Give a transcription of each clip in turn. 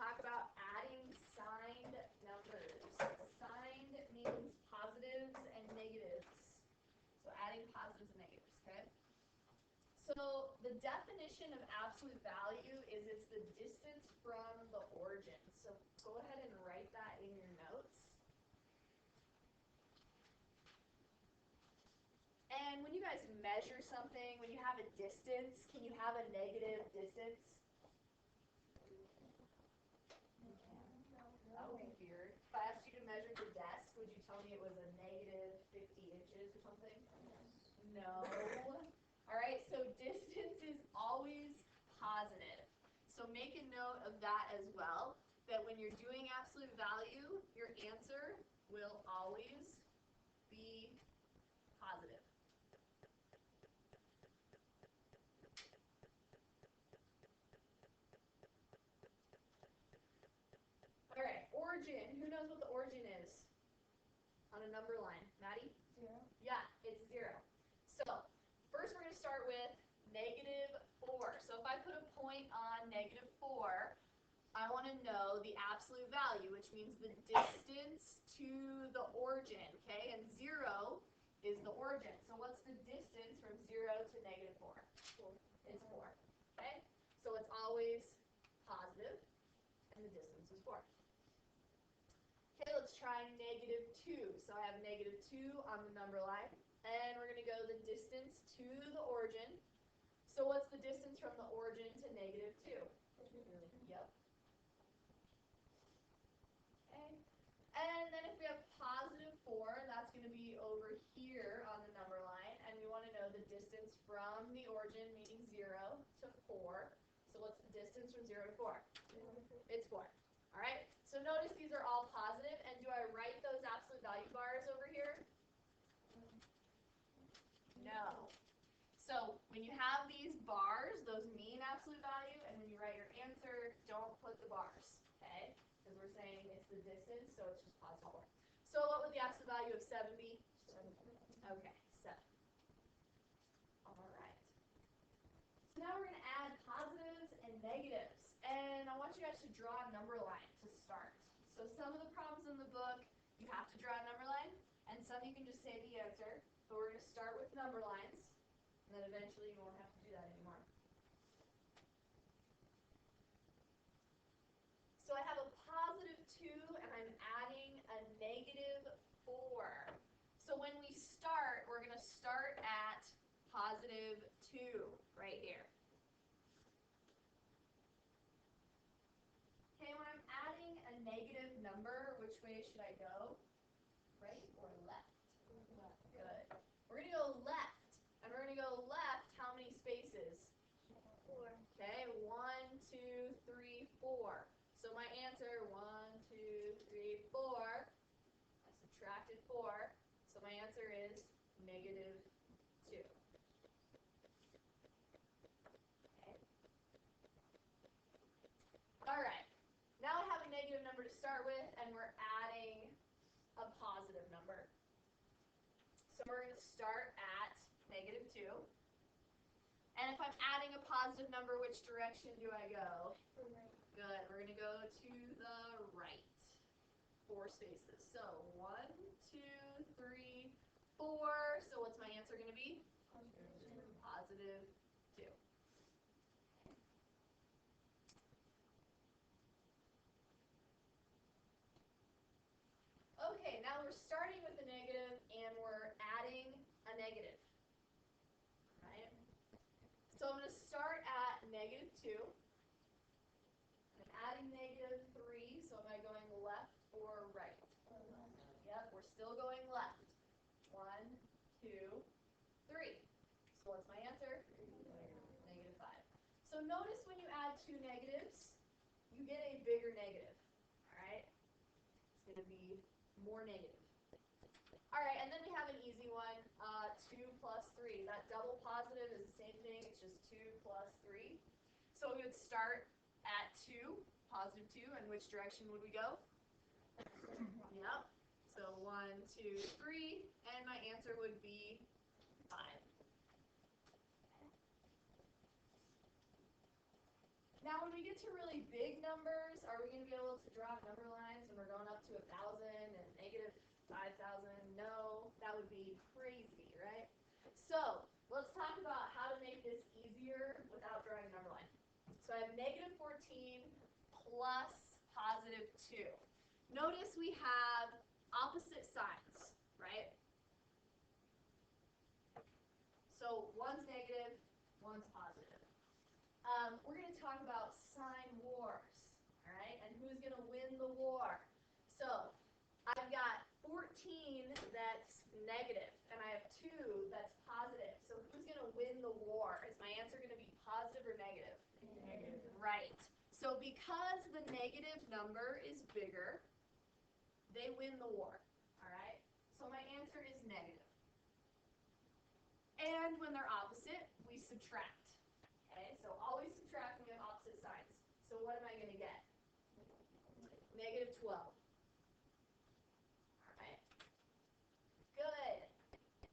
talk about adding signed numbers. Signed means positives and negatives. So adding positives and negatives, okay? So the definition of absolute value is it's the distance from the origin. So go ahead and write that in your notes. And when you guys measure something, when you have a distance, can you have a negative distance? That would be weird. If I asked you to measure the desk, would you tell me it was a negative 50 inches or something? No. All right, so distance is always positive. So make a note of that as well, that when you're doing absolute value, your answer will always be positive. All right, origin. Who knows what the origin is on a number line? Maddie? 0. Yeah, it's 0. So first we're going to start with -4. So if I put a point on -4, I want to know the absolute value, which means the distance to the origin, okay? And 0 is the origin. So what's the distance from 0 to -4? 4. It's 4, okay? So it's always positive, and the distance is 4. Okay, let's try -2. So I have -2 on the number line, and we're going to go the distance to the origin. So what's the distance from the origin to -2? Yep. Okay. And then if we have +4, that's going to be over here on the number line, and we want to know the distance from the origin, meaning 0 to 4. So what's the distance from 0 to 4? It's 4. All right, so notice these are all positive, and do I write those absolute value bars over here? No. So when you have these bars, those mean absolute value, and when you write your answer, don't put the bars, okay? Because we're saying it's the distance, so it's just positive 4. So what would the absolute value of 7 be? 7. Okay, 7. All right. So now we're going to add positives and negatives. And I want you guys to draw a number line to start. So some of the problems in the book, you have to draw a number line, and some you can just say the answer. But we're going to start with number lines, and then eventually you won't have to do that anymore. So I have a +2, and I'm adding a -4. So when we start, we're going to start at +2 right here. Okay, when I'm adding a negative number, which way should I go? Right or left? Left. Good. We're going to go left. And we're going to go left how many spaces? 4. Okay, 1, 2, 3, 4. So my answer, 1, 2, 3, 4. I subtracted 4. So my answer is -2. Okay. All right. Now I have a negative number to start with, and we're adding a positive number. So we're going to start at -2. And if I'm adding a positive number, which direction do I go? Right. Good. We're going to go to the right. 4 spaces. So 1, 2, 3, 4. So what's my answer going to be? +2. Okay, now we're starting with a negative and we're adding a negative. Right? So I'm going to start at -2. I'm adding -3, so am I going left or right? Yep, we're still going left. 1, 2, 3. So what's my answer? -5. So notice when you add 2 negatives, you get a bigger negative. All right? It's going to be more negative. All right, and then we have an easy one, 2 plus 3. That double positive is the same thing, it's just 2 plus 3. So we would start at 2, +2, and which direction would we go? Yep. So 1, 2, 3, and my answer would be 5. Now when we get to really big numbers, are we going to be able to draw number lines when we're going up to 1,000 and negative 5,000? No, that would be crazy, right? So let's talk about how to make this easier without drawing a number line. So I have negative 14 plus positive 2. Notice we have opposite signs, right? So one's negative, one's positive. We're going to talk about sign wars, all right? And who's going to win the war? So I've got 14 that's negative, and I have 2 that's positive. So who's going to win the war? Is my answer going to be positive or negative? Negative. Right. So because the negative number is bigger, they win the war, all right? So my answer is negative. And when they're opposite, we subtract. Okay, so always subtract when we have opposite signs. So what am I going to get? Negative 12. All right. Good.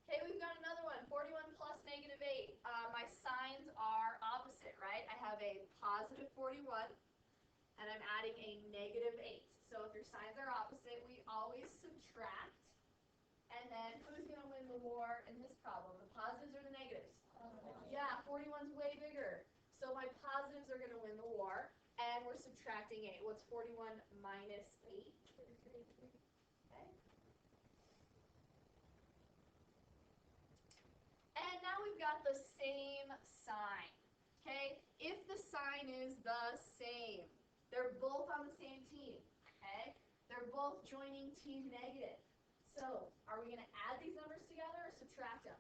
Okay, we've got another one. 41 plus negative 8. My signs are opposite, right? I have a positive 41, and I'm adding a negative 8. So if your signs are opposite, we always subtract. And then who's going to win the war in this problem? The positives or the negatives? Yeah, 41's way bigger. So my positives are going to win the war, and we're subtracting 8. What's 41 minus 8? Okay. And now we've got the same sign. Okay? If the sign is the same, they're both on the same team. Okay? They're both joining team negative. So, are we going to add these numbers together or subtract them?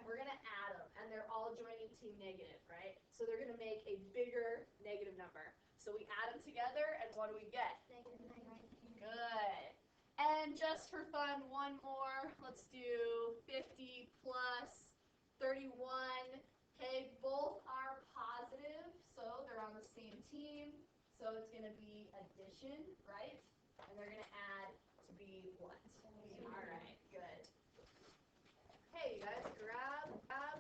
We're going to add them, and they're all joining team negative, right? So they're going to make a bigger negative number. So we add them together, and what do we get? Good. And just for fun, one more. Let's do 50 plus 31. Okay, both are positive, so they're on the same team. So it's going to be addition, right? And they're going to add to be what? All right.